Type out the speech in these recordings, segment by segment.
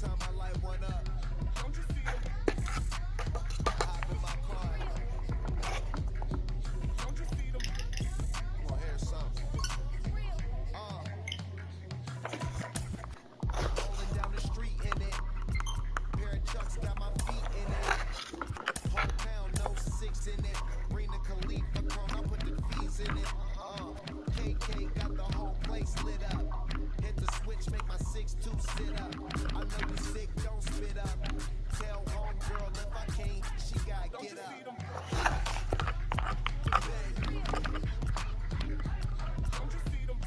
Time I light one up. Don't you see them? Hop in my car. Don't you see them? Well, here's something. Rolling down the street in it. Pair of chucks got my feet in it. Whole pound, no six in it. Bring the Khalifa chrome, I put the fees in it. KK got the whole place lit up. Hit the switch, make my 6'2" sit up. I know you sick, don't spit up. Tell homegirl if I can't, she gotta get up. Don't you see them?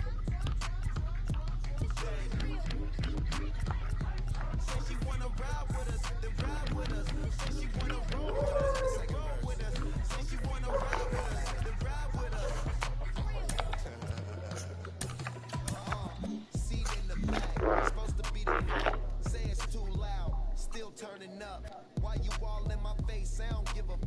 Say she wanna ride with us, then ride with us. Say she wanna roll with us, roll with us. Say she wanna ride with us, then ride with us. Seat in the back, supposed to be the front. Say it's too loud, still turning up. Why you all in my face? I don't give a.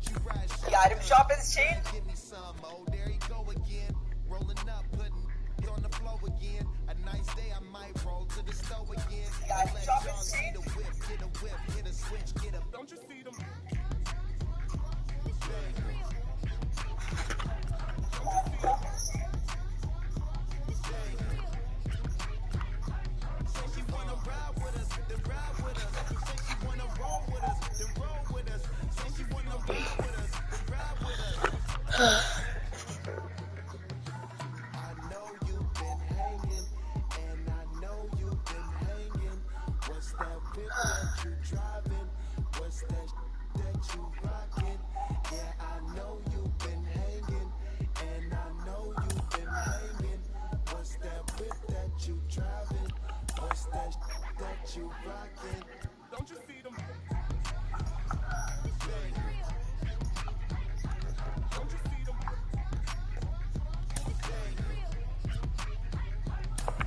She ride shotgun. The item shop is changed. Give me some, oh, there you go again. Rolling up, putting it on the floor again. A nice day, I might roll to the stove again. The item Let shop y'all is see changed. the whip, hit a switch, get a. Don't you see them? Say she wanna ride with us, then ride with us. Say she wanna roll with us, then roll with us. Say she wanna ride with us, then ride with us. I know you've been hanging, and I know you've been hanging. What's that whip that you driving? What's that that you rocking? Yeah, I know you've been hanging, and I know you've been hanging. What's that whip that you driving? What's that that you rocking? Don't you see them? Don't you see them?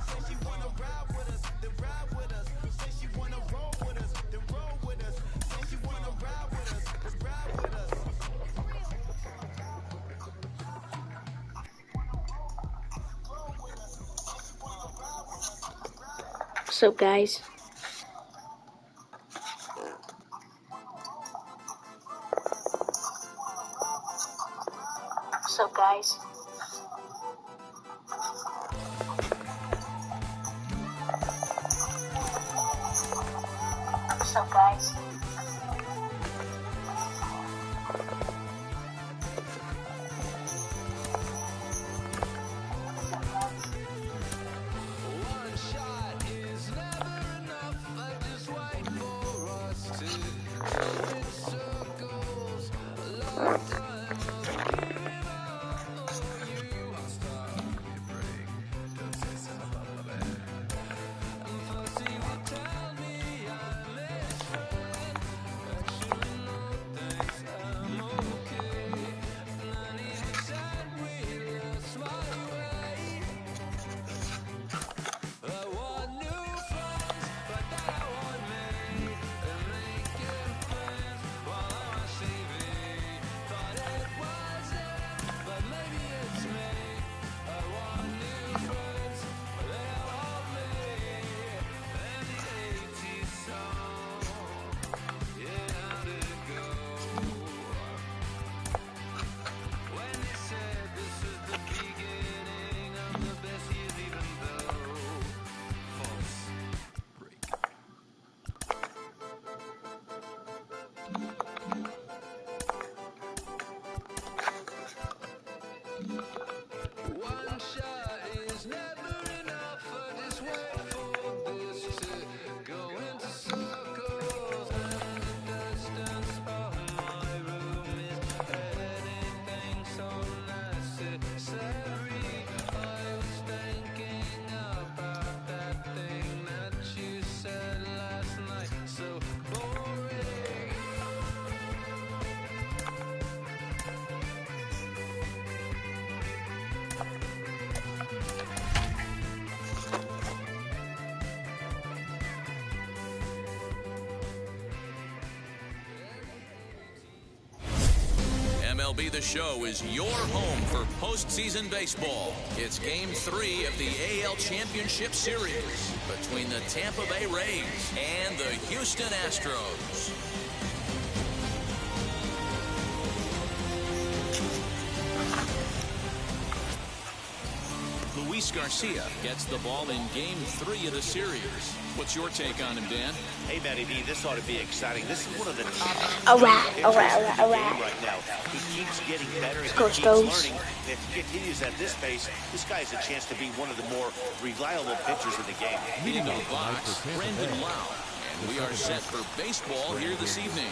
Say she wanna ride with us, then ride with us. Say she wanna roll with us, then roll with us. Say she wanna ride with us, then ride with us. What's up, guys? What's up, guys? What's up, guys? One shot is never enough. I just wait for us to go in circles. A long time of giving up on you. I'll stop, give me a break. Don't say something about my bed. And Fussy would tell me I'm late for MLB The Show is your home for postseason baseball. It's Game 3 of the AL Championship Series between the Tampa Bay Rays and the Houston Astros. Luis Garcia gets the ball in Game 3 of the series. What's your take on him, Dan? Hey, Matty B, this ought to be exciting. This is one of the top All right. right now. He keeps getting better. He keeps learning. If he continues at this pace, this guy has a chance to be one of the more reliable pitchers in the game. Leading the box, Brandon Lau. And we are set for baseball here this evening.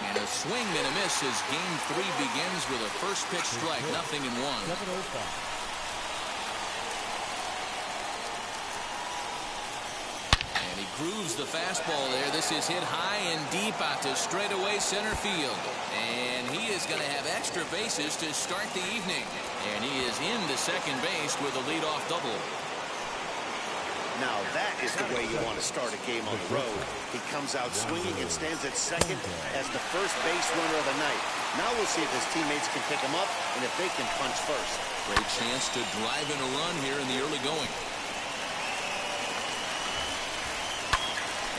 And a swing and a miss as Game 3 begins with a first pitch strike, 0-1. And he grooves the fastball there. This is hit high and deep out to straightaway center field. And he is going to have extra bases to start the evening. And he is into second base with a leadoff double. Now that is the way you want to start a game on the road. He comes out swinging and stands at second as the first base runner of the night. Now we'll see if his teammates can pick him up and if they can punch first. Great chance to drive in a run here in the early going.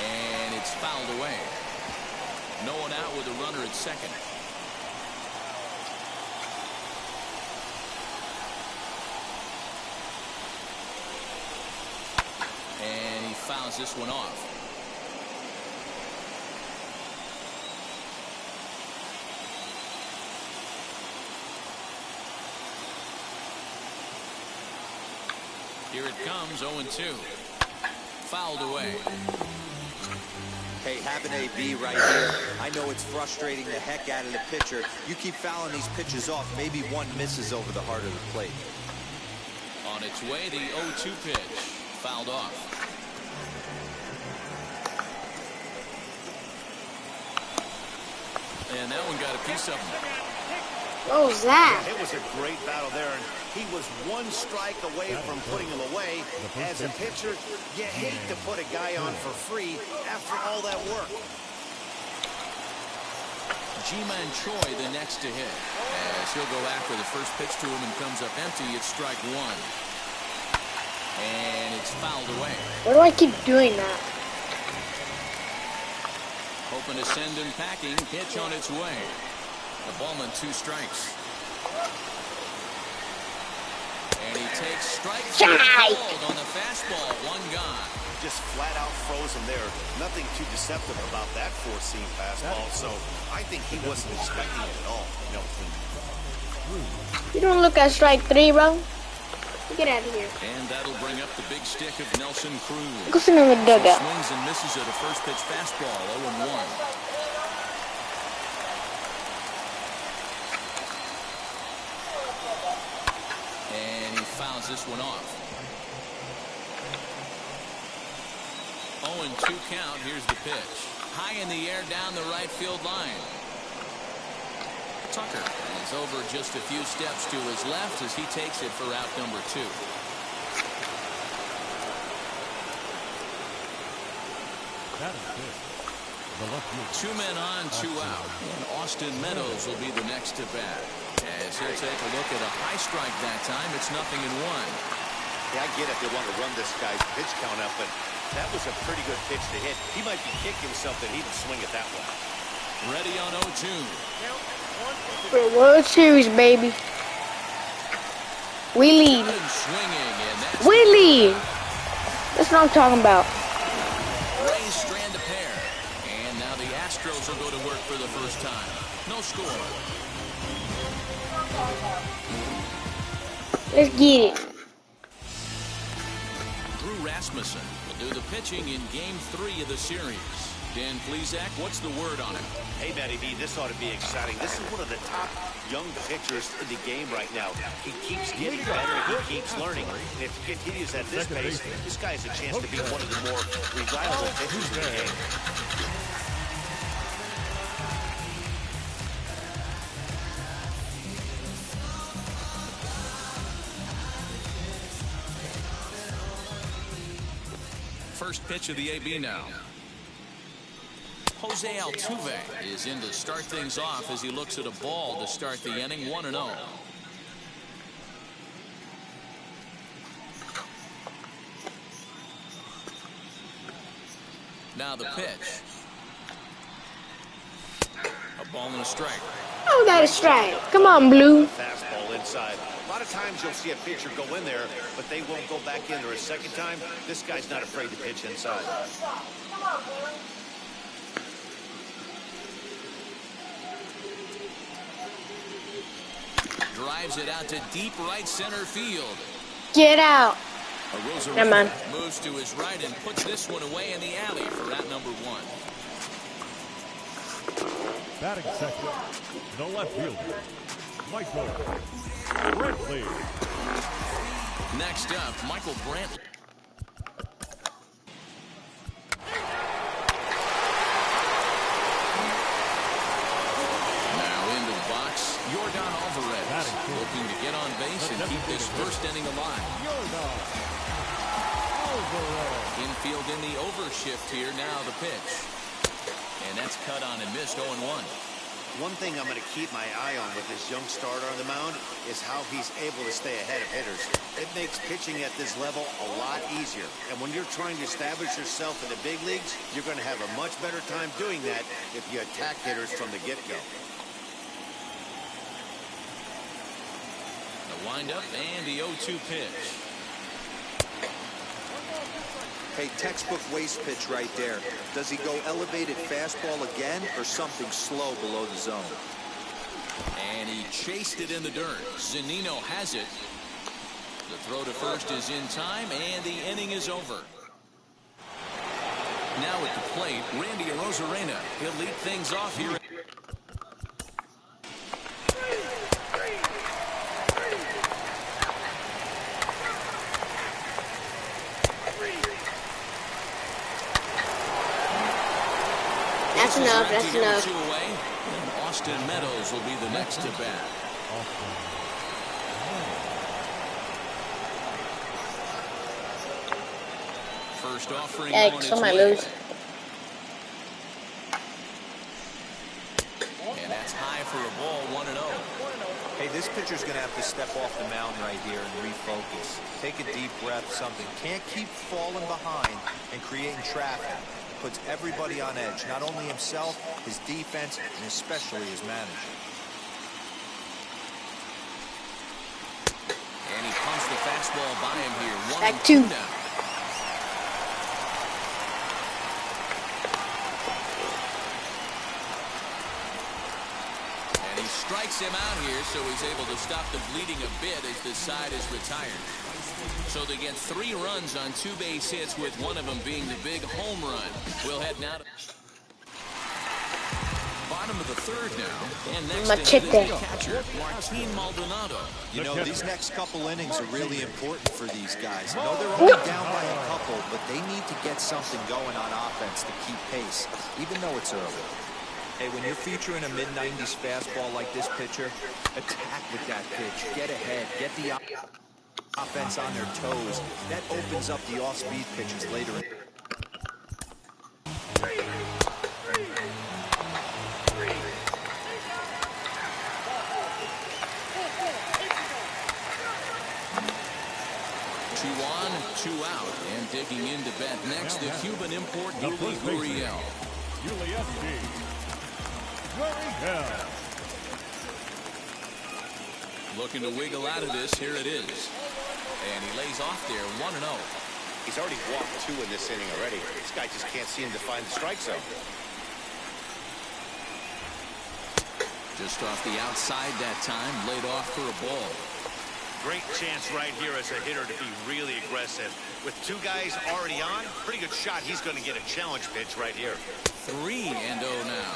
And it's fouled away. No one out with a runner at second. And he fouls this one off. Here it comes, 0-2. Fouled away. Hey, having AB right here, I know it's frustrating the heck out of the pitcher. You keep fouling these pitches off, maybe one misses over the heart of the plate. On its way, the 0-2 pitch. Fouled off. And that one got a piece of him. What was that? It was a great battle there, and he was one strike away from putting him away. As a pitcher, you hate to put a guy on for free after all that work. Ji-Man Choi the next to hit. As he'll go after the first pitch to him and comes up empty, it's strike one. And it's fouled away. Why do I keep doing that? Hoping to send him packing. Pitch on its way. The ballman 2 strikes. And he takes strike 2 on the fastball. 1 gone. Just flat out froze him there. Nothing too deceptive about that 4-seam fastball. So I think he wasn't expecting it at all. No. You don't look at strike 3, bro. Get out of here. And that'll bring up the big stick of Nelson Cruz. Go sit in the dugout. Swings and misses at a first pitch fastball. 0-1. And he fouls this one off. 0-2 count. Here's the pitch. High in the air down the right field line. Tucker is over just a few steps to his left as he takes it for out number 2. That is good. 2 men on, 2 out. And Austin Meadows will be the next to bat. As he'll take a look at a high strike that time, it's 0-1. Yeah, I get it. They want to run this guy's pitch count up, but that was a pretty good pitch to hit. He might be kicking himself that he didn't swing it that way. Ready on 0-2. For World Series, baby. We lead. We lead. That's what I'm talking about. Rays strand a pair. And now the Astros will go to work for the first time. No score. Let's get it. Drew Rasmussen will do the pitching in Game 3 of the series. Dan Plesac, what's the word on him? Hey, Matty B, this ought to be exciting. This is one of the top young pitchers in the game right now. He keeps getting better. He keeps learning. And if he continues at this pace, this guy has a chance to be one of the more reliable pitchers in the game. First pitch of the AB now. Jose Altuve is in to start things off as he looks at a ball to start the inning, 1-0. Now the pitch. A ball and a strike. Oh, that is strike. Come on, Blue. Fastball inside. A lot of times you'll see a pitcher go in there, but they won't go back in there a second time. This guy's not afraid to pitch inside. Drives it out to deep right center field. Get out. Never mind. Moves to his right and puts this one away in the alley for out number 1. Batting second, the left fielder, Michael Brantley. Next up, Michael Brantley. Now into the box, Yordan Alvarez, looking to get on base and keep this first inning alive. Infield in the overshift here. Now the pitch. And that's cut on and missed 0-1. One thing I'm going to keep my eye on with this young starter on the mound is how he's able to stay ahead of hitters. It makes pitching at this level a lot easier. And when you're trying to establish yourself in the big leagues, you're going to have a much better time doing that if you attack hitters from the get-go. The windup and the 0-2 pitch. Hey, textbook waste pitch right there. Does he go elevated fastball again or something slow below the zone? And he chased it in the dirt. Zunino has it. The throw to first is in time, and the inning is over. Now at the plate, Randy Arozarena. He'll lead things off here. That's enough. That's enough. And Austin Meadows will be the next to bat. First offering. Yikes, I might lose. And that's high for a ball, 1-0. Hey, this pitcher's going to have to step off the mound right here and refocus. Take a deep breath, something. Can't keep falling behind and creating traffic. Puts everybody on edge, not only himself, his defense, and especially his manager. And he pumps the fastball by him here. 1-2 now. And he strikes him out here, so he's able to stop the bleeding a bit as the side is retired. So they get 3 runs on 2 base hits, with one of them being the big home run. We'll head now to bottom of the 3rd now. And next is the catcher, Martin Maldonado. You know, these next couple innings are really important for these guys. I know they're only down by a couple, but they need to get something going on offense to keep pace, even though it's early. Hey, when you're featuring a mid-90s fastball like this pitcher, attack with that pitch. Get ahead. Get the offense on their toes. That opens up the off-speed pitches later. 2 on, 2 out. And digging into bat next, the Cuban import, Yuli Gurriel. Looking to wiggle out of this. Here it is. And he lays off there, 1-0. He's already walked 2 in this inning already. This guy just can't seem to find the strike zone. Just off the outside that time, laid off for a ball. Great chance right here as a hitter to be really aggressive. With 2 guys already on, pretty good shot. He's going to get a challenge pitch right here. 3-0 now.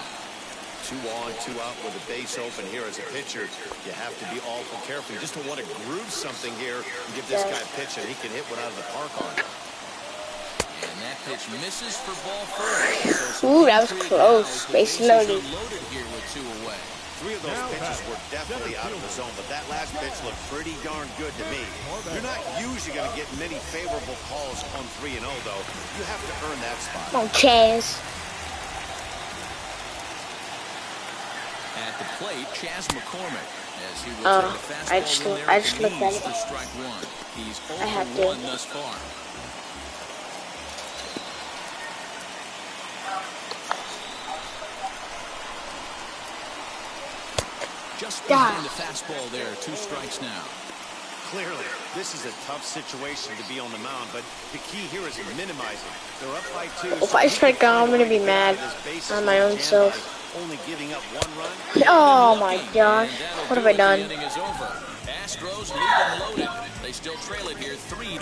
2 on, 2 out with a base open here as a pitcher. You have to be awful careful. You just don't want to groove something here and give this guy a pitch and he can hit one out of the park on it. And that pitch misses for ball 4. Ooh, that was close. Base loaded. Loaded here with 2 away. 3 of those pitches were definitely out of the zone, but that last pitch looked pretty darn good to me. You're not usually going to get many favorable calls on 3-0, though. You have to earn that spot. Come on, Chaz. At the plate, Chas McCormick. As he will take a fastball in there at the knees for strike one. He's 0 for 1 thus far. Just behind the fastball there, 2 strikes now. Clearly, this is a tough situation to be on the mound, but the key here is minimizing. They're up by 2. If I strike out, I'm gonna be mad on my own self. Only giving up 1 run. Oh my gosh, what have I done? The inning is over. Astros lead and loaded. They still trail it here 3-1.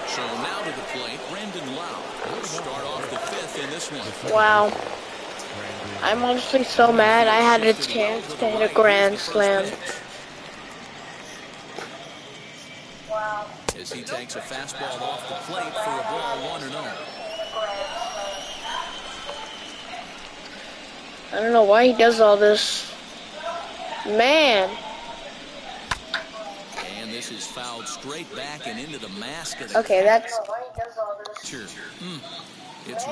So now to the plate, Brandon Lau will start off the 5th in this one. Wow. I'm honestly so mad I had a chance to hit a grand slam. As he takes a fastball off the plate for a ball 1-0. I don't know why he does all this. Man. And this is fouled straight back and into the mask of the Okay, that's... catcher. It's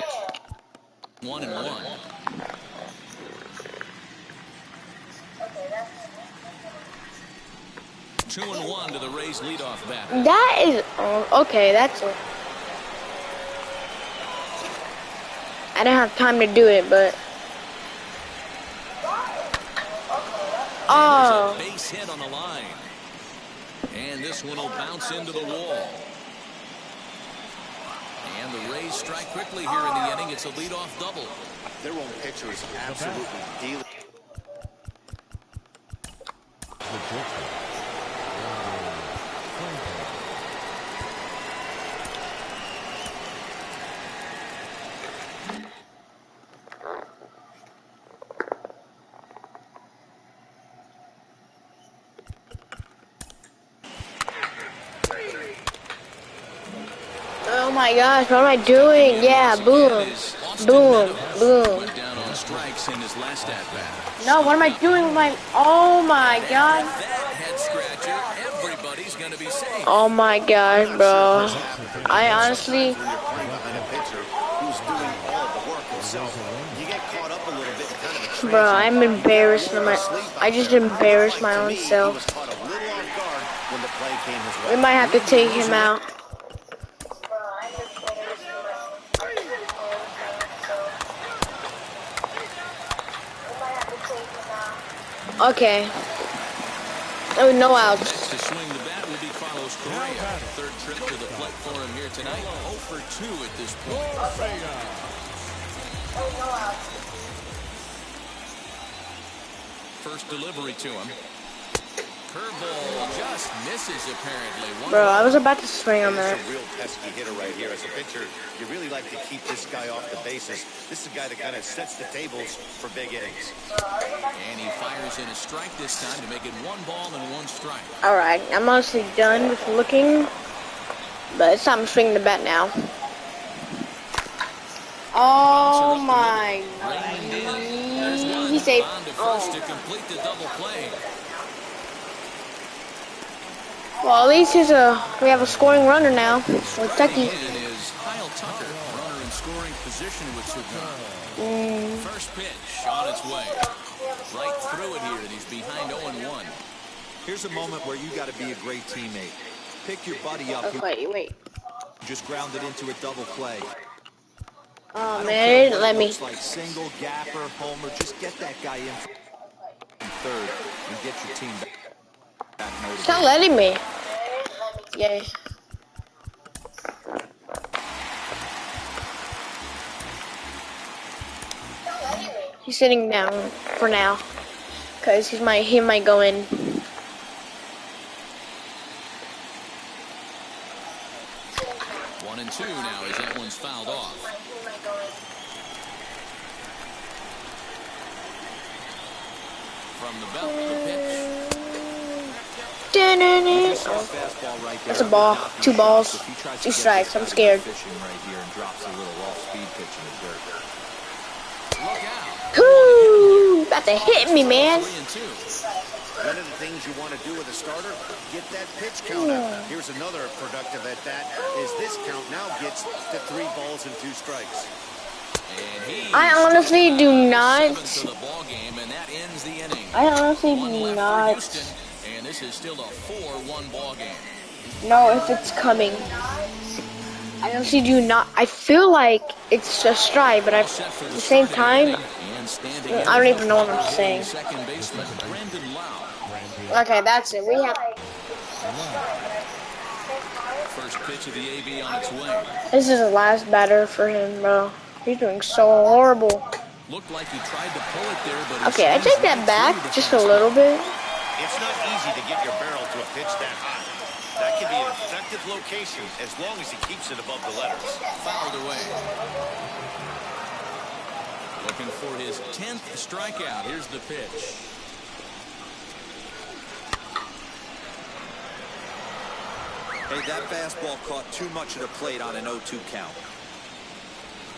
1-1. Two and 1 to the Rays leadoff batter. That is... okay, that's it. I didn't have time to do it, but... Oh. There's a base hit on the line. And this one will bounce into the wall. And the Rays strike quickly here in the inning. It's a leadoff double. Their own pitcher is absolutely dealing. Oh my gosh, what am I doing? Yeah, boom. Boom. Boom. Went down on strikes in his last at-bat. No, what am I doing with my... Oh my god. That head scratcher, everybody's going to be safe. Oh my gosh, bro. I honestly... Bro, I'm embarrassed. I just embarrassed my own self. We might have to take him out. Okay. Oh, no outs. To swing the bat will be Carlos Correa. Third trip to the plate for him here tonight. 0 for 2 at this point. First delivery to him. Curveball just misses apparently. Bro, I was about to swing on that. This is a real pesky hitter right here. As a pitcher, you really like to keep this guy off the bases. This is a guy that kind of sets the tables for big innings. And he fires in a strike this time to make it 1 ball and 1 strike. Alright, I'm honestly done with looking. But it's time to swing the bat now. Oh my. He's safe. First to complete the double play. Well, at least we have a scoring runner now with Tucky. Is Kyle Tucker, runner in scoring position with Sugan. First pitch on its way. Right through it here, and he's behind 0-1. Here's a moment where you got to be a great teammate. Pick your buddy up. Okay, wait. Just ground it into a double play. Oh man, let me. Like single, gapper, homer. Just get that guy in third and get your team back. It's not letting me. Yay. He's sitting down for now, cause he might go in. One and two now as that one's fouled off. From the belt, the pitch. That's a ball. 2 balls. 2 strikes. I'm scared. Whoo! About to hit me, man. One of the things you want to do with a starter, get that pitch count up. Here's another productive at bat. Is this count now gets to 3 balls and 2 strikes. I honestly do not. I honestly do not. And this is still a 4-1 ball game. No, if it's coming. I honestly do not. I feel like it's a strike, but at the same time, I don't even know what I'm saying. Okay, that's it. We have. First pitch of the AB on its way. This is the last batter for him, bro. He's doing so horrible. Looked like he tried to pull it there, but okay, I take that back just a little bit. It's not easy to get your barrel to a pitch that high. That can be an effective location as long as he keeps it above the letters. Fouled away. Looking for his 10th strikeout. Here's the pitch. Hey, that fastball caught too much of the plate on an 0-2 count.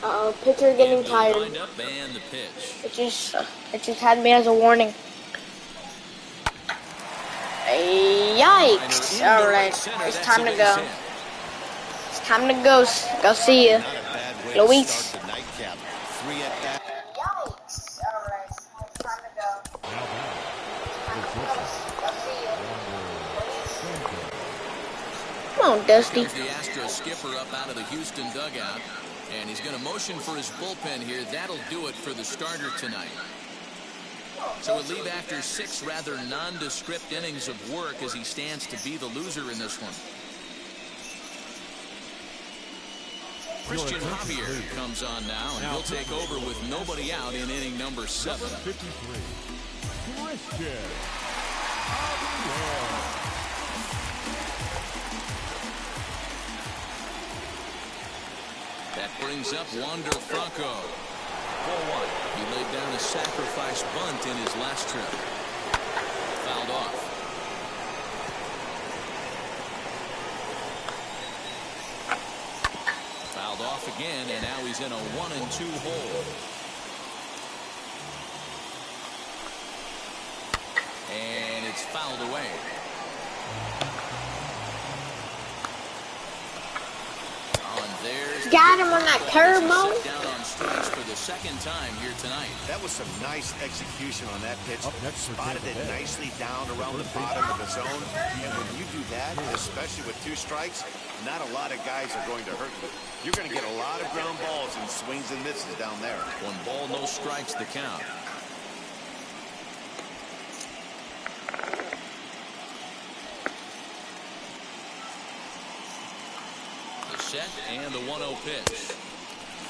Uh-oh, pitcher getting tired. And the pitch. It just had me as a warning. Yikes! All right, it's time to go. It's time to go. Go see you, Luis. Yikes! All right, it's time to go. Come on, Dusty. Here's the Astros skipper up out of the Houston dugout, and he's going to motion for his bullpen here. That'll do it for the starter tonight. So he'll leave after 6 rather nondescript innings of work as he stands to be the loser in this one. Christian Javier comes on now, and he'll take over with nobody out in inning number 7. 53. Christian Javier. That brings up Wander Franco. 4-1. He laid down a sacrifice bunt in his last trip. Fouled off. Fouled off again, and now he's in a 1-2 hole. And it's fouled away. Got him on that curve, Mo. Down on strikes for the 2nd time here tonight. That was some nice execution on that pitch. Spotted it nicely down around the bottom of the zone. And when you do that, especially with 2 strikes, not a lot of guys are going to hurt you. You're going to get a lot of ground balls and swings and misses down there. 1 ball, no strikes the count. Set and the 1-0 pitch.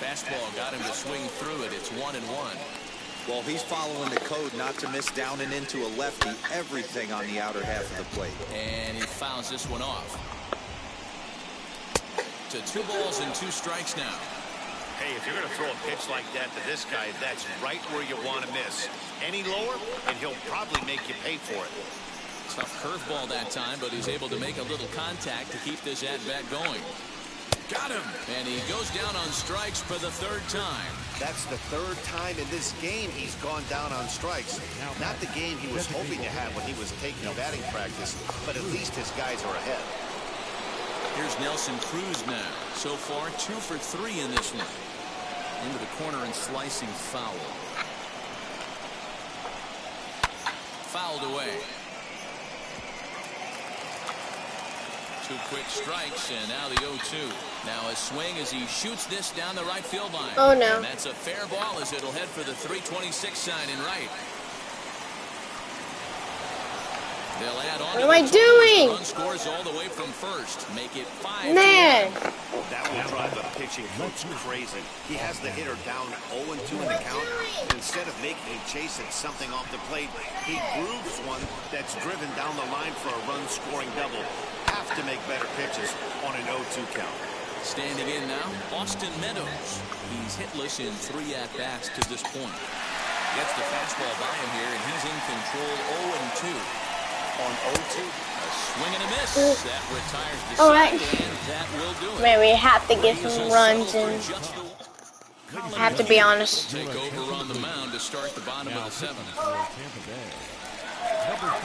Fastball got him to swing through it. It's 1-1. Well, he's following the code not to miss down and into a lefty. Everything on the outer half of the plate. And he fouls this one off. To 2 balls and 2 strikes now. Hey, if you're going to throw a pitch like that to this guy, that's right where you want to miss. Any lower, and he'll probably make you pay for it. Tough curveball that time, but he's able to make a little contact to keep this at-bat going. Got him, and he goes down on strikes for the 3rd time. That's the 3rd time in this game he's gone down on strikes. Not the game he was hoping to have when he was taking batting practice, but at least his guys are ahead. Here's Nelson Cruz now. So far, 2 for 3 in this one. Into the corner and slicing foul. Fouled away. 2 quick strikes, and now the 0-2. Now a swing as he shoots this down the right field line. Oh, no. And that's a fair ball as it'll head for the 326 sign in right. They'll add on. What am I doing? Run scores all the way from first. Make it 5. Man. That will drive a pitching coach crazy. He has the hitter down 0-2 in the count. Instead of making a chase at something off the plate, he grooves one that's driven down the line for a run-scoring double. Have to make better pitches on an 0-2 count. Standing in now, Austin Meadows. He's hitless in 3 at-bats to this point. Gets the fastball by him here, and he's in control 0-2. On 0-2, a swing and a miss. That retires the side, and that will do it. Man, we have to get some runs in. I have to be honest. Take over on the mound to start the bottom of the 7th.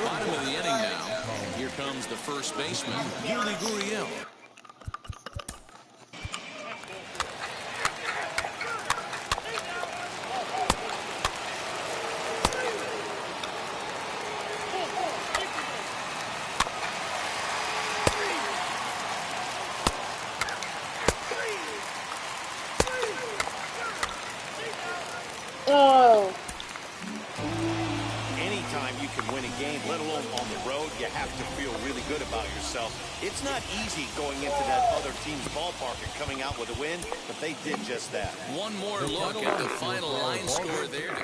Bottom of the inning now. And here comes the first baseman, Yuli Gurriel. Oh. Anytime you can win a game, let alone on the road, you have to feel really good about yourself. It's not easy going into that other team's ballpark and coming out with a win, but they did just that. One more look at the final line score there.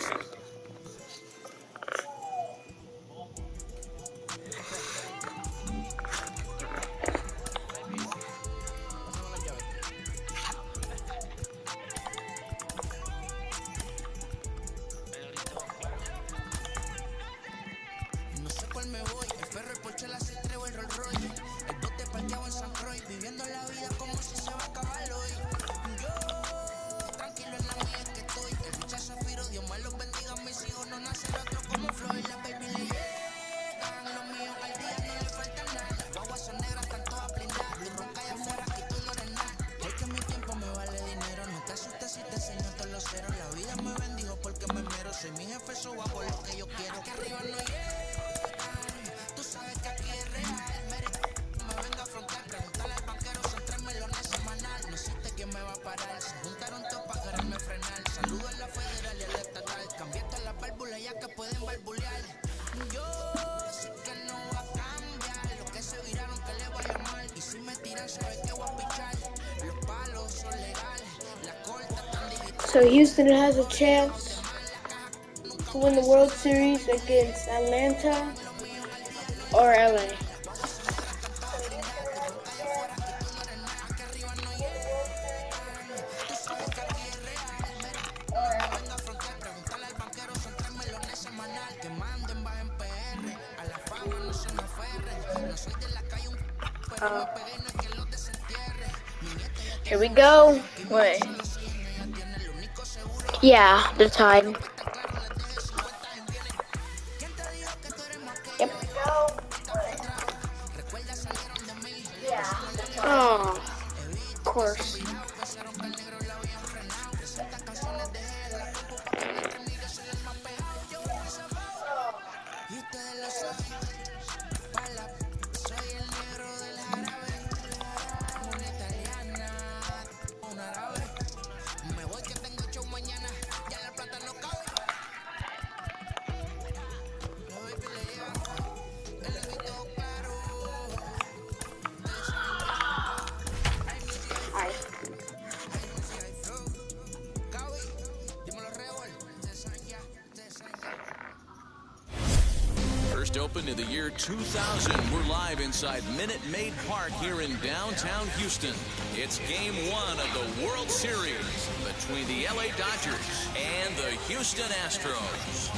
So Houston has a chance to win the World Series against Atlanta or LA. Here we go. Wait. Yeah, they're tied. Yep. Oh, of course. Open to the year 2000. We're live inside Minute Maid Park here in downtown Houston. It's game one of the World Series between the LA Dodgers and the Houston Astros.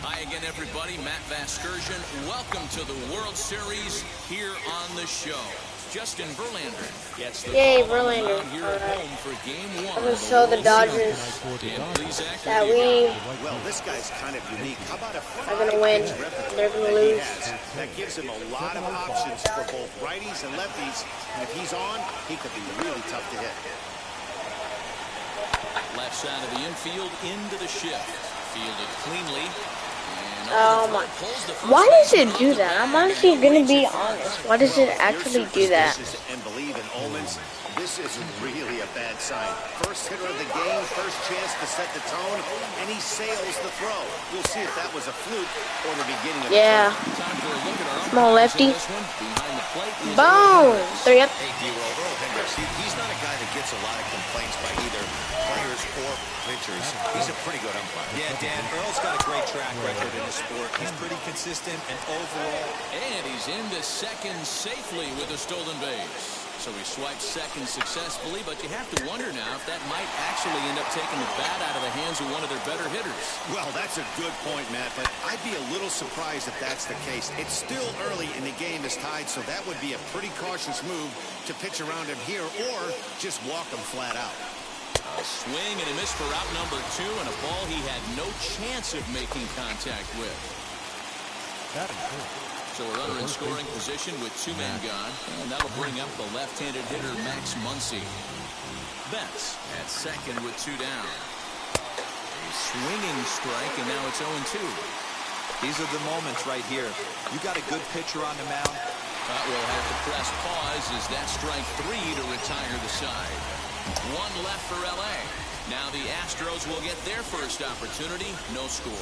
Hi again, everybody. Matt Vasgersian. Welcome to the World Series here on the show. Justin Verlander gets the Verlander. Here at home for game one. I'm going to show the Dodgers that we well, this guy's kind of unique. How about are going to win. They're going to lose. That gives him a lot of options for both righties and lefties. And if he's on, he could be really tough to hit. Left side of the infield into the shift. Fielded cleanly. Oh my. Why does it do that? I'm honestly going to be honest. Why does it actually do that? And believe in omens, this is really a bad sign. First hitter of the game, first chance to set the tone, and he sails the throw. We'll see if that was a fluke or the beginning of the Come on, lefty. Boom! 3 up. He's not a guy that gets a lot of complaints by either players or pitchers. He's a pretty good umpire. Yeah, Dan, Earl's got a great track record in the sport. He's pretty consistent and overall. And he's into second safely with a stolen base. So he swiped second successfully, but you have to wonder now if that might actually end up taking the bat out of the hands of one of their better hitters. Well, that's a good point, Matt, but I'd be a little surprised if that's the case. It's still early and the game is tied, so that would be a pretty cautious move to pitch around him here or just walk him flat out. A swing and a miss for out number 2, and a ball he had no chance of making contact with. So a runner in scoring position with 2 men gone, and that'll bring up the left-handed hitter Max Muncy. Betts at second with 2 down. A swinging strike, and now it's 0-2. These are the moments right here. You got a good pitcher on the mound. But we'll have to press pause as that strike 3 to retire the side. 1 left for L.A. Now the Astros will get their first opportunity. No score.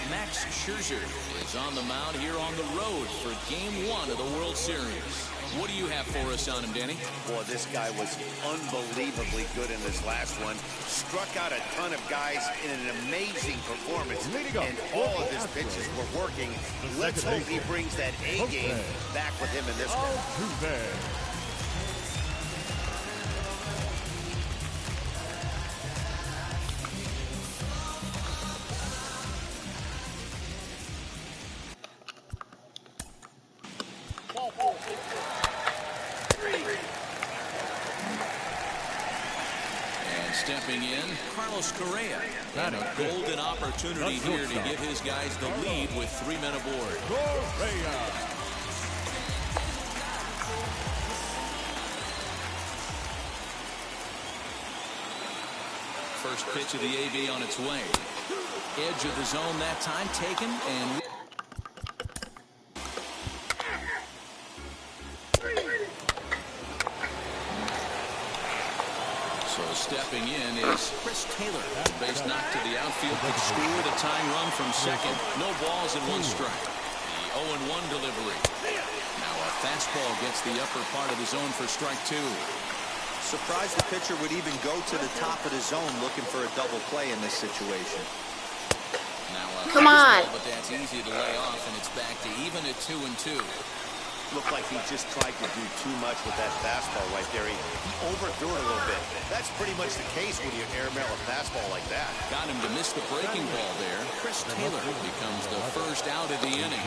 Max Scherzer is on the mound here on the road for Game 1 of the World Series. What do you have for us on him, Danny? Boy, this guy was unbelievably good in this last one. Struck out a ton of guys in an amazing performance, and all of his pitches were working. Let's hope he brings that A game back with him in this one. Stepping in, Carlos Correa. And a golden opportunity here to give his guys the lead with 3 men aboard. First pitch of the AB on its way. Edge of the zone that time taken, and stepping in is Chris Taylor. Base knocked to the outfield could score the tying run from second. No balls and 1 strike. The 0-1 delivery. Now a fastball gets the upper part of the zone for strike 2. Surprised the pitcher would even go to the top of the zone looking for a double play in this situation. Now come on. But that's easy to lay off, and it's back to even at 2-2. Looked like he just tried to do too much with that fastball right there. He overthrew it a little bit. That's pretty much the case when you airmail a fastball like that. Got him to miss the breaking ball there. Chris Taylor becomes the first out of the inning.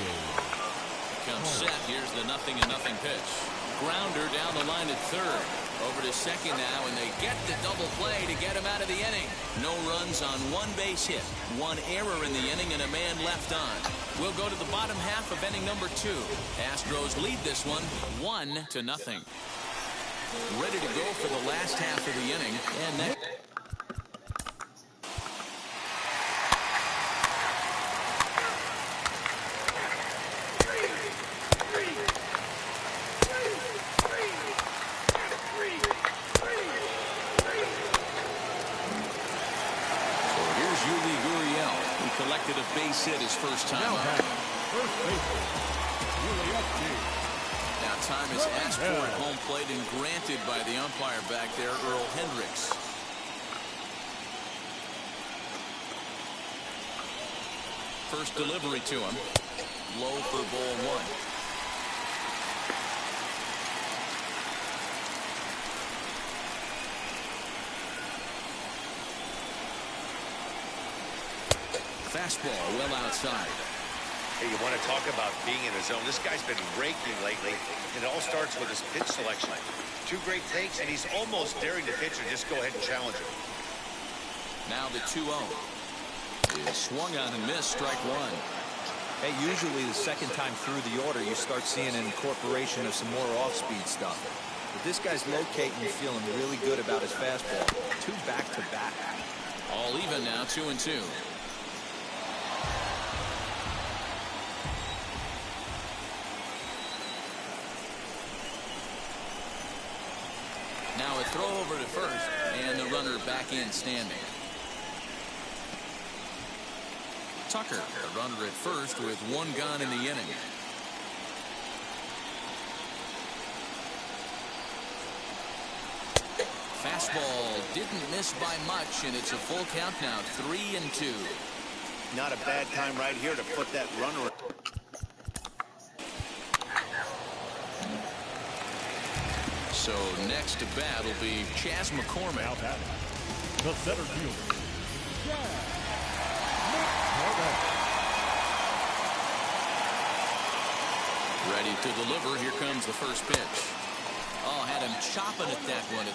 Comes set. Here's the 0-0 pitch. Grounder down the line at third. Over to second now, and they get the double play to get him out of the inning. No runs on 1 base hit. 1 error in the inning and a man left on. We'll go to the bottom half of inning number 2. Astros lead this one 1-0. Ready to go for the last half of the inning. And that collected a base hit his first time out. Now time is asked for at home plate and granted by the umpire back there, Earl Hendricks. First delivery to him. Low for ball 1. Fastball well outside. Hey, you want to talk about being in the zone? This guy's been raking lately, and it all starts with his pitch selection. 2 great takes, and he's almost daring the pitcher just go ahead and challenge him. Now the 2-0 is swung on and missed. Strike 1. Hey, usually the second time through the order, you start seeing an incorporation of some more off-speed stuff. But this guy's locating and feeling really good about his fastball. 2 back-to-back. All even now, 2-2. Now a throw over to first, and the runner back in standing. Tucker, the runner at first with 1 gone in the inning. Fastball didn't miss by much, and it's a full count now, 3-2. Not a bad time right here to put that runner. So next to bat will be Chas McCormick. The center fielder, Ready to deliver. Here comes the first pitch. Oh, had him chopping at that one.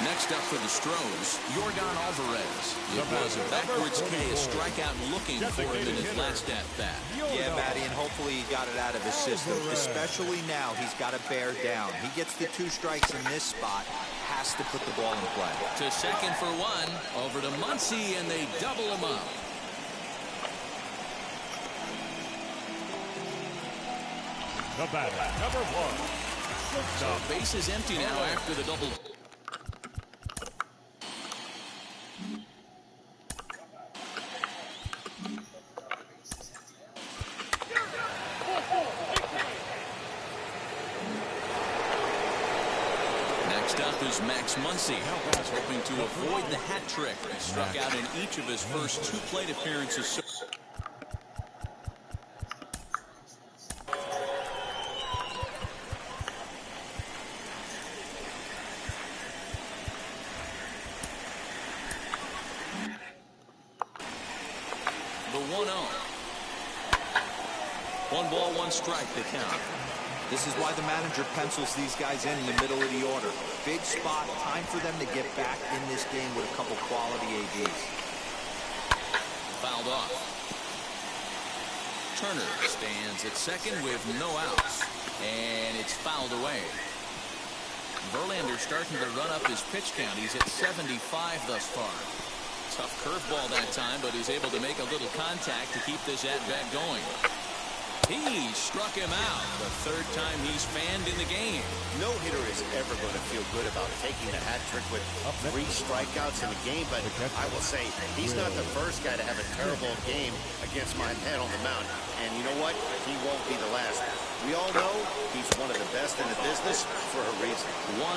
Next up for the Stros, Yordan Alvarez. It was a backwards K, a strikeout looking for him in his last at-bat. Yeah, Matty, and hopefully he got it out of his system, especially now he's got to bear down. He gets the 2 strikes in this spot, has to put the ball in play. To second for one, over to Muncy, and they double him up. The batter, number 1. So base is empty now after the double. Next up is Max Muncy, hoping to avoid the hat trick. He struck out in each of his first 2 plate appearances. The 1-0. 1 ball, 1 strike, the count. This is why the manager pencils these guys in the middle of the order. Big spot, time for them to get back in this game with a couple quality ABs. Fouled off. Turner stands at second with no outs, and it's fouled away. Verlander starting to run up his pitch count. He's at 75 thus far. Tough curveball that time, but he's able to make a little contact to keep this at-bat going. He struck him out the 3rd time he's fanned in the game. No hitter is ever going to feel good about taking a hat trick with 3 strikeouts in the game, but I will say he's not the first guy to have a terrible game against my man on the mound. And you know what? He won't be the last. We all know he's one of the best in the business for a reason. 1-0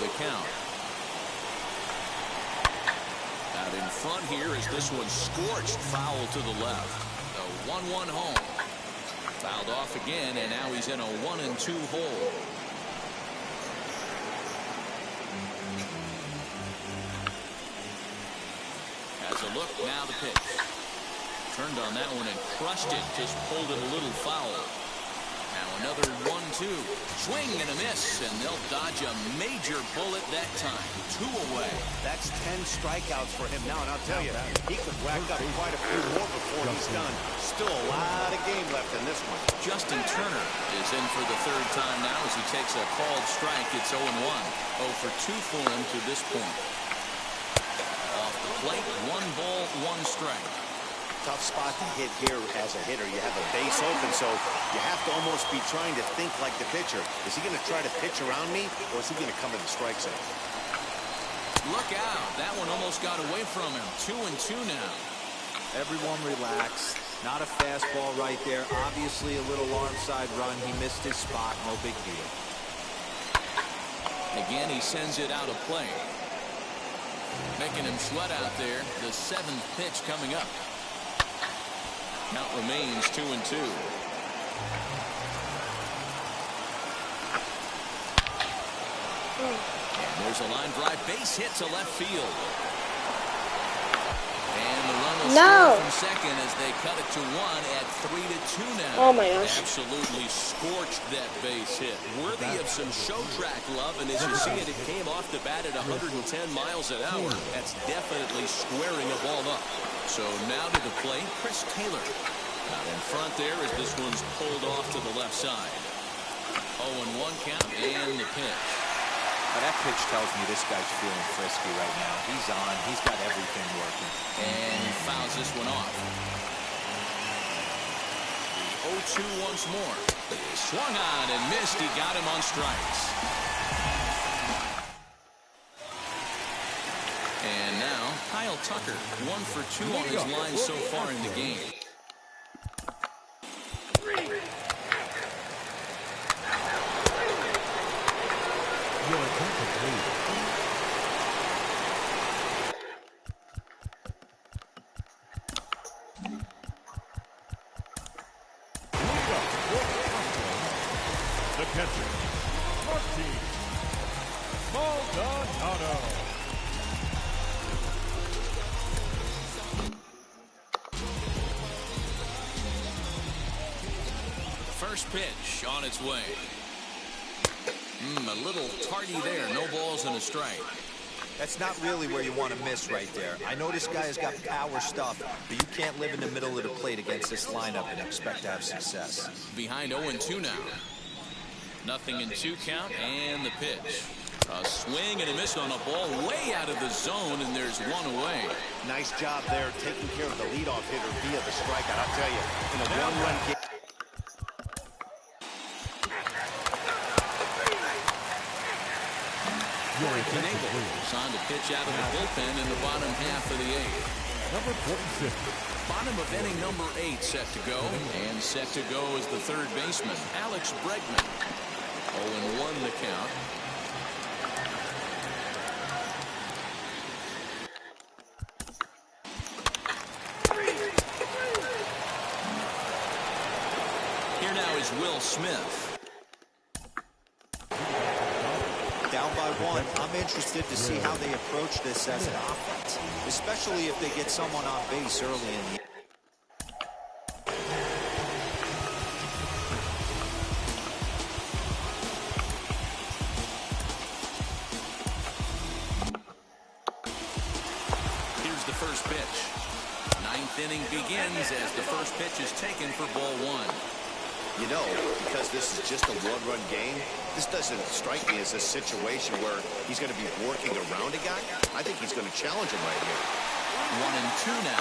the count. Out in front here is this one scorched foul to the left. The 1-1 home. Fouled off again, and now he's in a 1-2 hole. Has a look, now the pitch. Turned on that one and crushed it, just pulled it a little foul. Now another 1-2. Swing and a miss, and they'll dodge a major bullet that time. 2 away. That's 10 strikeouts for him now, and I'll tell you, he could rack up quite a few more before he's done. Still a lot of game left in this one. Justin Turner is in for the 3rd time now as he takes a called strike. It's 0-1. 0 for 2 for him to this point. Off the plate, 1 ball, 1 strike. Tough spot to hit here as a hitter. You have a base open, so you have to almost be trying to think like the pitcher. Is he going to try to pitch around me, or is he going to come to the strike zone? Look out. That one almost got away from him. 2-2 now. Everyone relax. Not a fastball right there. Obviously a little arm side run. He missed his spot. No big deal. Again, he sends it out of play. Making him sweat out there. The 7th pitch coming up. Count remains 2-2. And there's a line drive, base hit to left field. And the run will score from second as they cut it to 1 at 3-2 now. Oh my gosh. Absolutely scorched that base hit. Worthy of some show track love, and as you see it, it came off the bat at 110 miles an hour. That's definitely squaring a ball up. So now to the plate, Chris Taylor. Out in front there as this one's pulled off to the left side. 0-1 count and the pitch. Now that pitch tells me this guy's feeling frisky right now. He's on. He's got everything working. And he fouls this one off. 0-2 once more. Swung on and missed. He got him on strikes. And now Kyle Tucker, 1 for 2 on his line so far in the game. the catcher, Martin Maldonado. First pitch on its way. A little tardy there. No balls and a strike. That's not really where you want to miss right there. I know this guy has got power stuff, but you can't live in the middle of the plate against this lineup and expect to have success. Behind 0-2 now. Nothing in 2 count, and the pitch. A swing and a miss on a ball way out of the zone, and there's 1 away. Nice job there taking care of the leadoff hitter via the strikeout. I'll tell you, in a one-run game. It's on to pitch out of the bullpen in the bottom half of the 8th. Number 46. Bottom of inning number 8 set to go. And set to go is the third baseman, Alex Bregman. 0-1 the count. Here now is Will Smith. Down by 1, I'm interested to see how they approach this as an offense, especially if they get someone on base early in the Here's the first pitch. 9th inning begins as the first pitch is taken for ball 1. You know, because this is just a one-run game, this doesn't strike me as a situation where he's going to be working around a guy. I think he's going to challenge him right here. 1-2 now.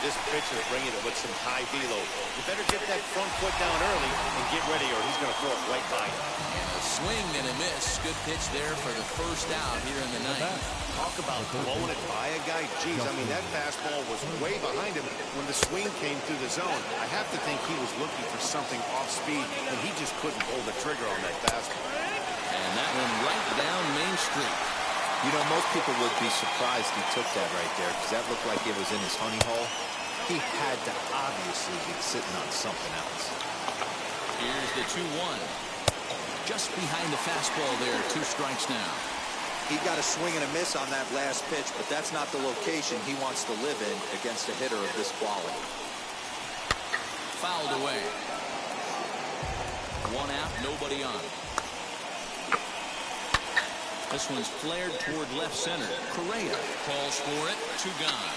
This pitcher bringing it with some high velo. You better get that front foot down early and get ready, or he's going to throw it right by you. And a swing and a miss. Good pitch there for the first out here in the 9th. Talk about blowing it by a guy. Geez, I mean, that fastball was way behind him when the swing came through the zone. I have to think he was looking for something off speed, and he just couldn't pull the trigger on that fastball. And that one right down Main Street. You know, most people would be surprised he took that right there because that looked like it was in his honey hole. He had to obviously be sitting on something else. Here's the 2-1. Just behind the fastball there. 2 strikes now. He got a swing and a miss on that last pitch, but that's not the location he wants to live in against a hitter of this quality. Fouled away. 1 out, nobody on. This one's flared toward left center. Correa calls for it. 2 gone.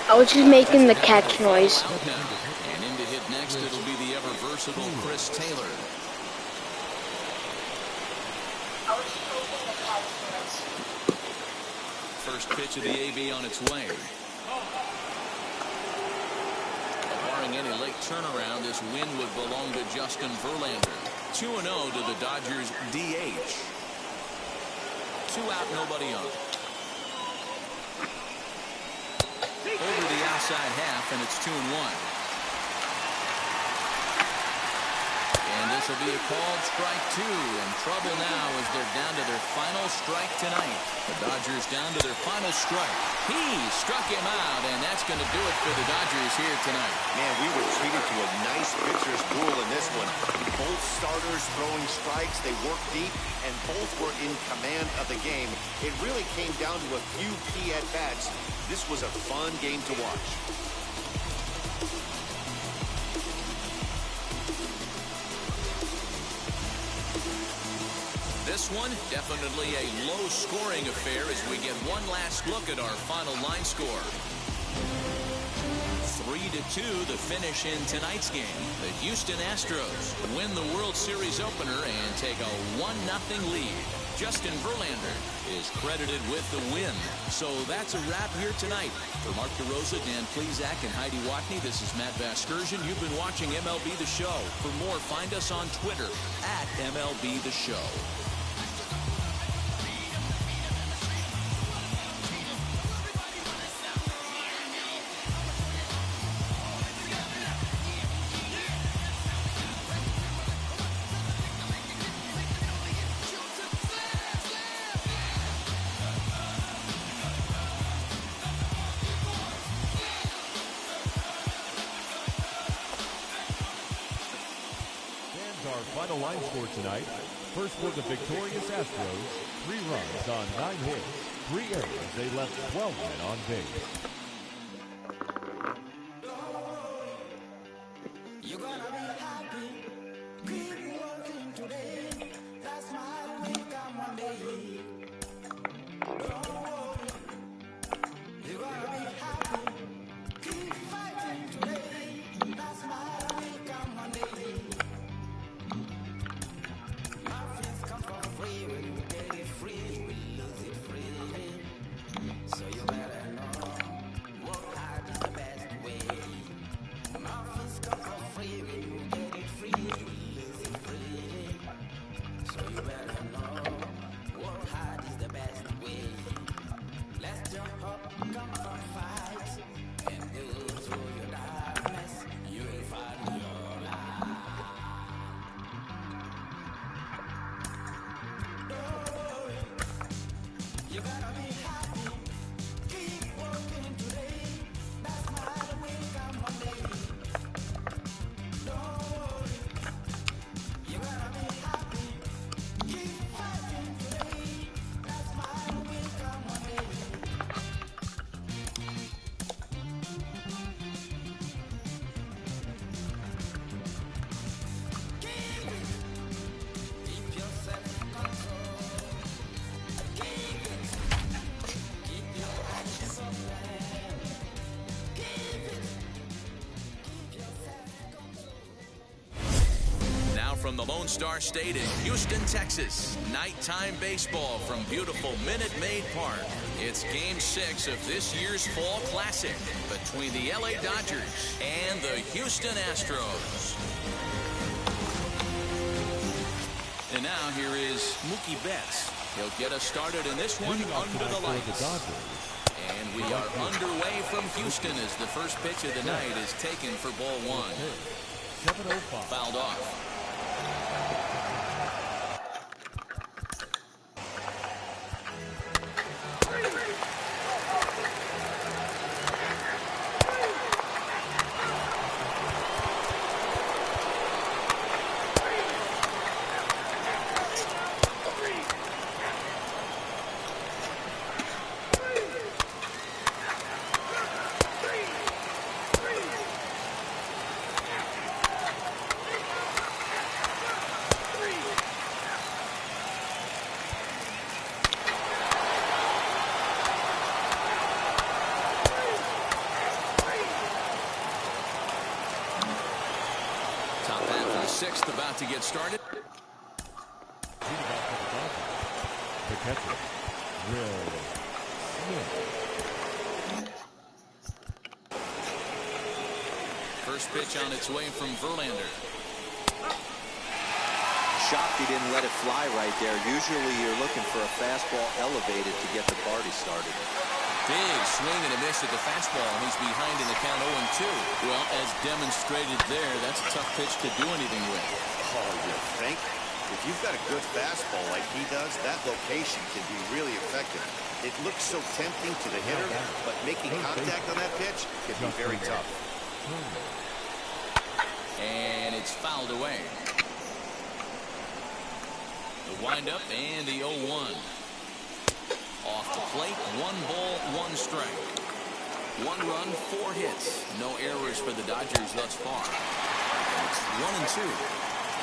I was just making the catch noise. And in to hit next, it'll be the ever versatile Chris Taylor. First pitch of the AB on its way. Barring any late turnaround, this win would belong to Justin Verlander. 2-0 to the Dodgers DH. 2 out, nobody on. Over the outside half, and it's 2-1. And this will be a called strike 2. And trouble now as they're down to their final strike tonight. The Dodgers down to their final strike. He struck him out, and that's going to do it for the Dodgers here tonight. Man, we were treated to a nice pitcher's duel in this one. Both starters throwing strikes. They worked deep, and both were in command of the game. It really came down to a few key at-bats. This was a fun game to watch. This one, definitely a low-scoring affair as we get one last look at our final line score. 3-2, the finish in tonight's game. The Houston Astros win the World Series opener and take a 1-0 lead. Justin Verlander is credited with the win. So that's a wrap here tonight. For Mark DeRosa, Dan Plesac, and Heidi Watney, this is Matt Vasgersian. You've been watching MLB The Show. For more, find us on Twitter at MLB The Show. our final line score tonight. First for the victorious Astros, 3 runs on 9 hits, 3 errors. They left 12 men on base. You're gonna be happy. Keep working today. That's my will come one day. Don't worry. You're gonna be happy. Keep fighting today. That's my will come one day. Nothing's come for free. When you get it free, you will lose it free. So you better know. Work hard is the best way. Nothing's come for free. When you get it free, you will lose it free. So you better know. Work hard is the best way. Let's jump up, come from fight, and go through your darkness. You will find your light. Don't worry, you gotta be happy. Keep working today. That's my will come one day. Don't worry, you gotta be happy. Keep fighting today. That's my will come one day. Keep it. Keep yourself control. Keep it. Keep your actions on plan. Keep it. Keep yourself control. Now from the Lone Star State in Houston, Texas, nighttime baseball from beautiful Minute Maid Park. It's Game 6 of this year's Fall Classic between the LA Dodgers and the Houston Astros. And now here is Mookie Betts. He'll get us started in this one Leading off under tonight the for the lights. Dodgers. And we are underway from Houston as the first pitch of the night is taken for ball 1. 7:05. Fouled off. Top half of the 6th about to get started. Leading off for the Dodgers. The catcher, Will Smith. First pitch on its way from Verlander. Shocked he didn't let it fly right there. Usually you're looking for a fastball elevated to get the party started. Big swing and a miss at the fastball. He's behind in the count 0-2. Well, as demonstrated there, that's a tough pitch to do anything with. Oh, you think? If you've got a good fastball like he does, that location can be really effective. It looks so tempting to the hitter, but making contact on that pitch can be very tough. And it's fouled away. The windup and the 0-1. Off the plate, 1 ball, 1 strike. 1 run, 4 hits. No errors for the Dodgers thus far. It's 1-2.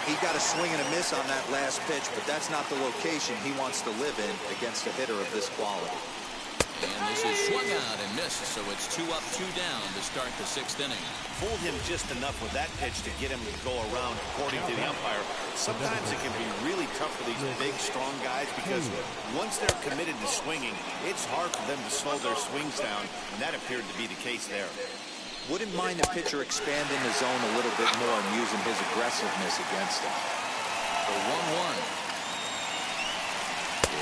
He got a swing and a miss on that last pitch, but that's not the location he wants to live in against a hitter of this quality. And this is swung out and missed, so it's 2 up, 2 down to start the 6th inning. Fooled him just enough with that pitch to get him to go around, according to the umpire. Sometimes it can be really tough for these big, strong guys because once they're committed to swinging, it's hard for them to slow their swings down, and that appeared to be the case there. Wouldn't mind the pitcher expanding the zone a little bit more and using his aggressiveness against him. The 1-1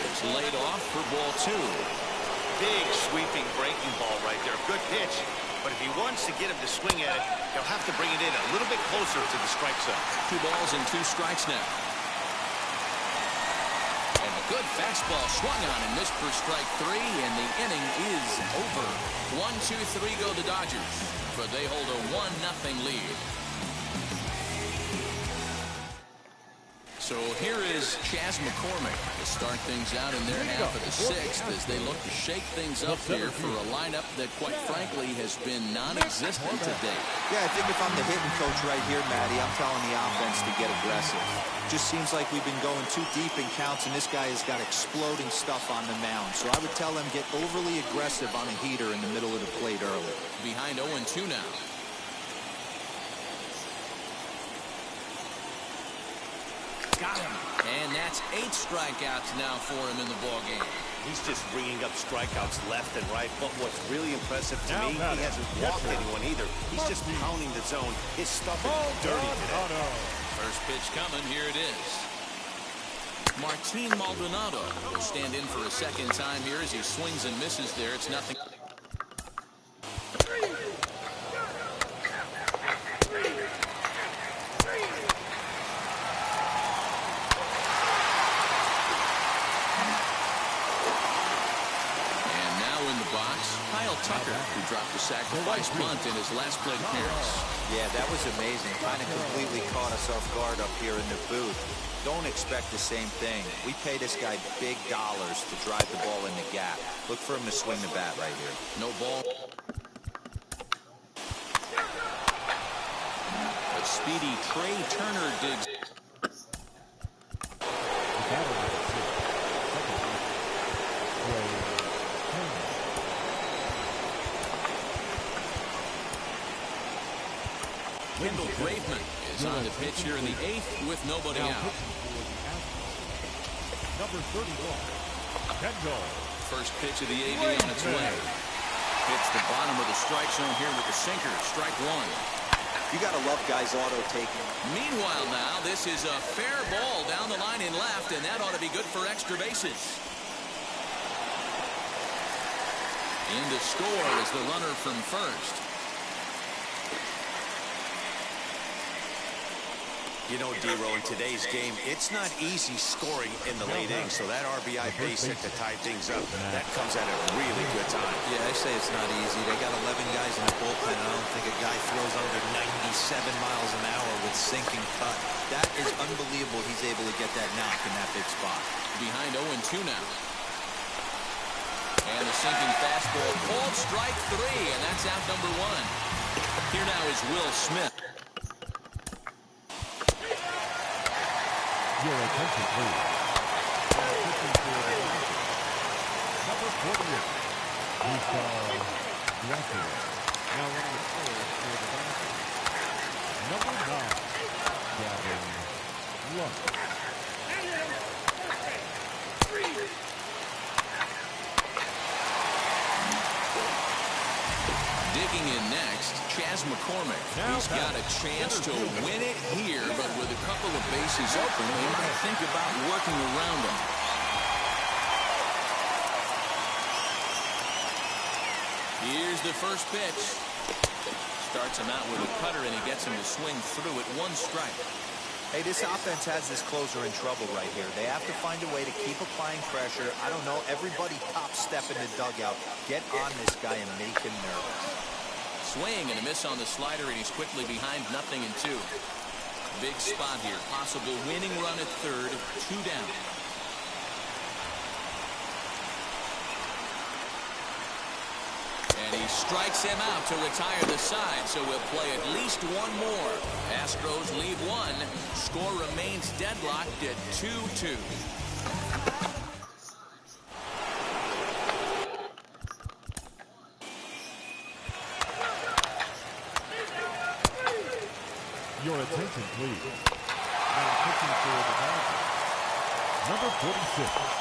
is laid off for ball 2. Big sweeping breaking ball right there. Good pitch. But if he wants to get him to swing at it, he'll have to bring it in a little bit closer to the strike zone. 2 balls and 2 strikes now. And a good fastball swung on and missed for strike 3, and the inning is over. 1-2-3 go the Dodgers, but they hold a 1-0 lead. So here is Chas McCormick to start things out in their half of the sixth as they look to shake things up here for a lineup that, quite frankly, has been non-existent today. Yeah, I think if I'm the hitting coach right here, Matty, I'm telling the offense to get aggressive. Just seems like we've been going too deep in counts, and this guy has got exploding stuff on the mound. So I would tell them get overly aggressive on a heater in the middle of the plate early. Behind 0-2 now. Got him. And that's 8 strikeouts now for him in the ballgame. He's just ringing up strikeouts left and right. But what's really impressive to me, he hasn't walked anyone either. He's just pounding the zone. His stuff is dirty today. First pitch coming. Here it is. Martin Maldonado will stand in for a second time here as he swings and misses there. It's nothing. Tucker, who dropped a sacrifice bunt in his last plate appearance. Yeah, that was amazing. Kind of completely caught us off guard up here in the booth. Don't expect the same thing. We pay this guy big dollars to drive the ball in the gap. Look for him to swing the bat right here. No ball. But speedy Trey Turner digs. Kendall Graveman is on the pitch here in the 8th with nobody out. Number 31, Kendall. First pitch of the AB on its way. Hits the bottom of the strike zone here with the sinker. Strike one. You got to love guys auto-taking. Meanwhile now, this is a fair ball down the line in left, and that ought to be good for extra bases. In to score is the runner from first. You know, D-Row, in today's game, it's not easy scoring in the late innings, so that RBI base hit to tie things up, that comes at a really good time. Yeah, I say it's not easy. They got 11 guys in the bullpen. I don't think a guy throws under 97 miles an hour with sinking cut. That is unbelievable he's able to get that knock in that big spot. Behind 0-2 now. And the sinking fastball called strike 3, and that's out number 1. Here now is Will Smith. Your attention, please. Number 48, Gustavo Dracula. Now running the forward for the Dodgers. Number 9, Gavin Lux. Digging in next, Chas McCormick. He's got a chance to win it here, but with a couple of bases open, they might think about working around him. Here's the first pitch. Starts him out with a cutter, and he gets him to swing through it. 1 strike. Hey, this offense has this closer in trouble right here. They have to find a way to keep applying pressure. I don't know, everybody top step in the dugout. Get on this guy and make him nervous. Swing and a miss on the slider, and he's quickly behind 0-2. Big spot here. Possible winning run at third. 2 down. And he strikes him out to retire the side, so we'll play at least 1 more. Astros lead 1. Score remains deadlocked at 2-2. Your attention, please. Now pitching for the Dodgers. Number 46.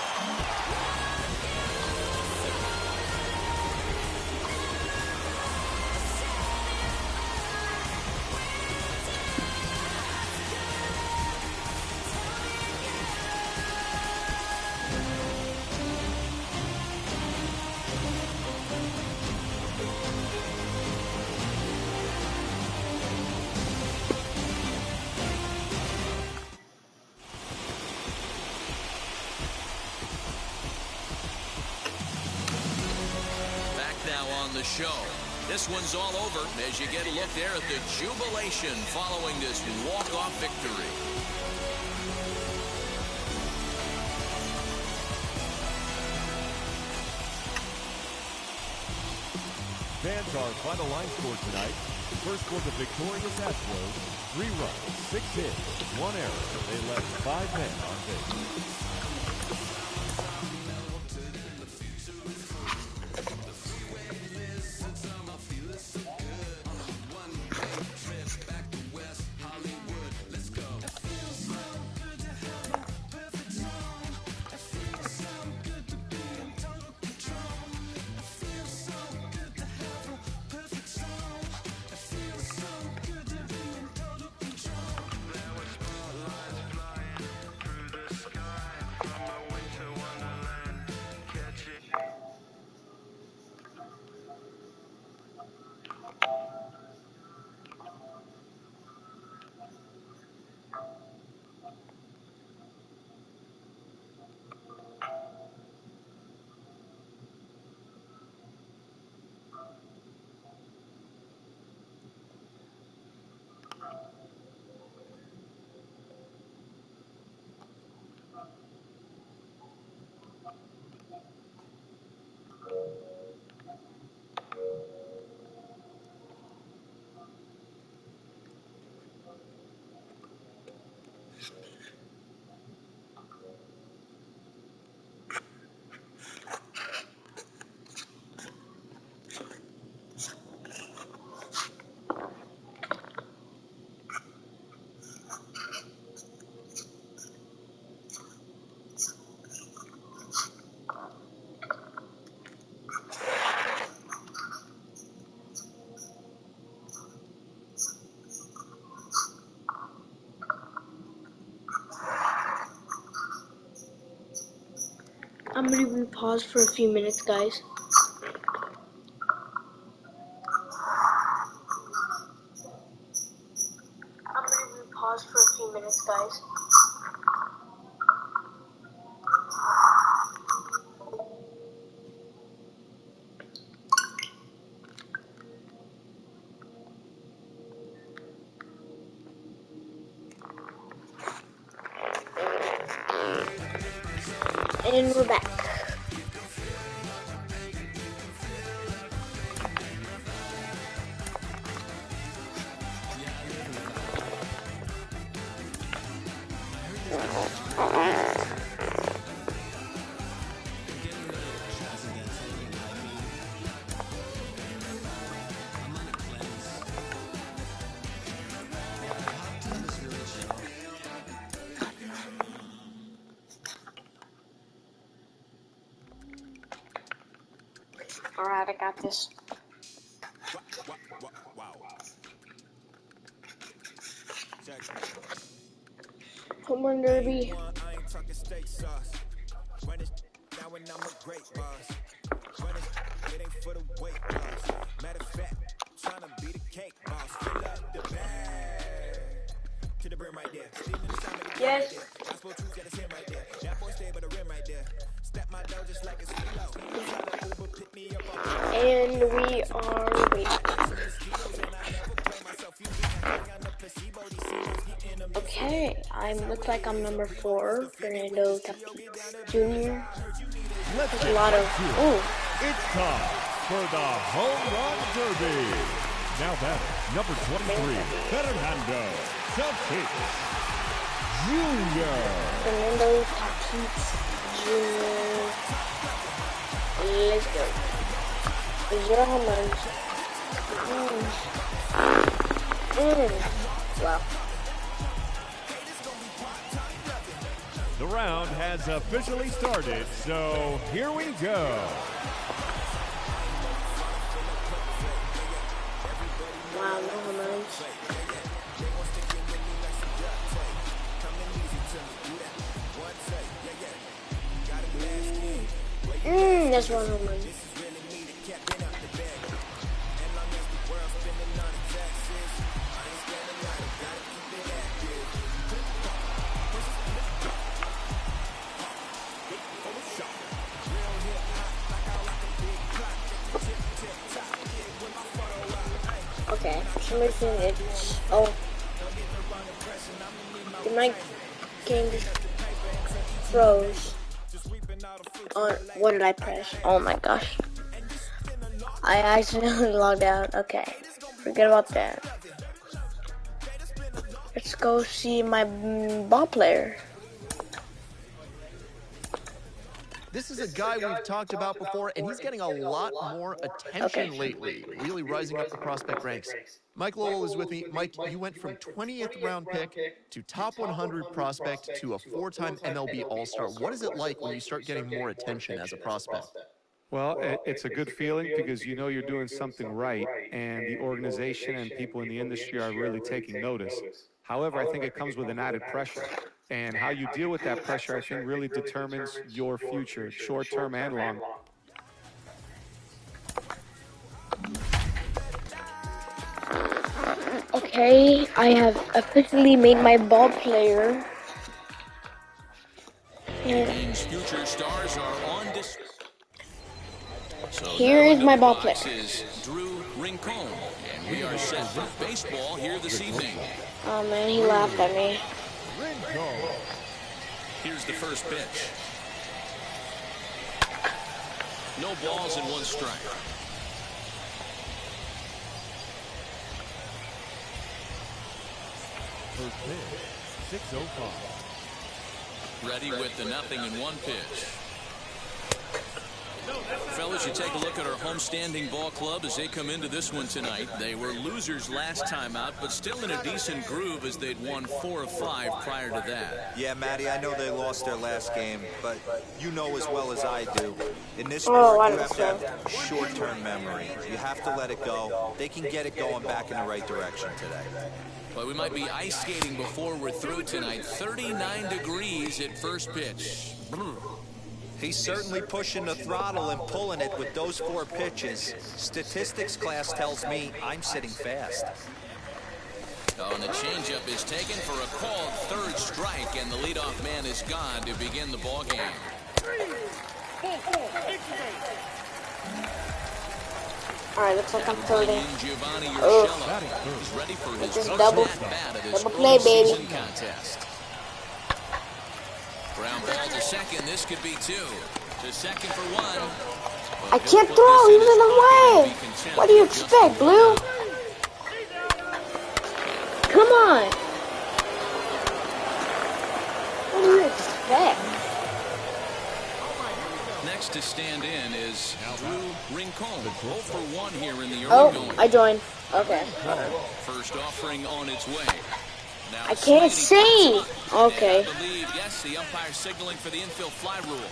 The show. This one's all over as you get a look there at the jubilation following this walk-off victory. Fans, our final line score tonight. First for the victorious Astros, 3 runs, 6 hits, 1 error. They left 5 men on base. I'm gonna even pause for a few minutes, guys. And we're back. Alright, I got this. Home run derby. Yes. And we are waiting. Okay, I look like I'm number 4, Fernando Tatis Jr. There's a lot of It's time for the home run derby. Now batting, number 23, Fernando Tatis Jr. Fernando Tatis Jr. Let's go. 0 home runs. Wow. The round has officially started, so here we go. Wow, no home runs. That's 1 home run. Okay, for some reason it's, my game just froze. What did I press? Oh my gosh. I accidentally logged out. Okay, forget about that. Let's go see my ball player. This is a guy we've talked about before, and he's getting a lot more attention lately, really rising up the prospect ranks. Mike Lowell is with me. Mike, you went from 20th round pick to top 100 prospect to a 4-time MLB All-Star. What is it like when you start getting more attention as a prospect? Well, it's a good feeling because you know you're doing something right, and the organization and people in the industry are really taking notice. However, I think it comes with an added pressure. And how you deal with that pressure, I think, really determines your future, short-term and long. Okay, I have officially made my ball player. And Future stars are on display. So here is my ball player. Is Drew Rincon, and we are set for baseball here this evening. Oh man, he laughed at me. Here's the first pitch. No balls and 1 strike. First pitch, 6:05. Ready with the 0-1 pitch. Fellas, you take a look at our homestanding ball club as they come into this one tonight. They were losers last time out, but still in a decent groove as they'd won 4 of 5 prior to that. Yeah, Matty, I know they lost their last game, but you know as well as I do. In this sport, you have to have short-term memory. You have to let it go. They can get it going back in the right direction today. But we might be ice skating before we're through tonight. 39 degrees at first pitch. He's certainly pushing the throttle and pulling it with those 4 pitches. Statistics class tells me I'm sitting fast. Oh, and the changeup is taken for a called 3rd strike, and the leadoff man is gone to begin the ball game. Alright, looks like I'm floating. Giovanni Oh, Urshela is ready for his just first double at-bat of this play, baby. postseason contest. Ground ball to second. This could be 2. To second for 1. I can't throw. He was in the way. What do you expect, Blue? Come on. What do you expect? Next to stand in is Drew Rincon. 0 for 1 here in the early Oh, going. I joined. Okay. First offering on its way. Now I can't see. Okay. I believe, yes, the umpire signaling for the infield fly rule.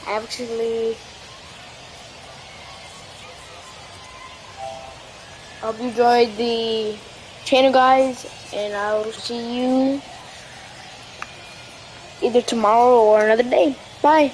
Actually, hope you enjoyed the channel, guys, and I will see you either tomorrow or another day. Bye.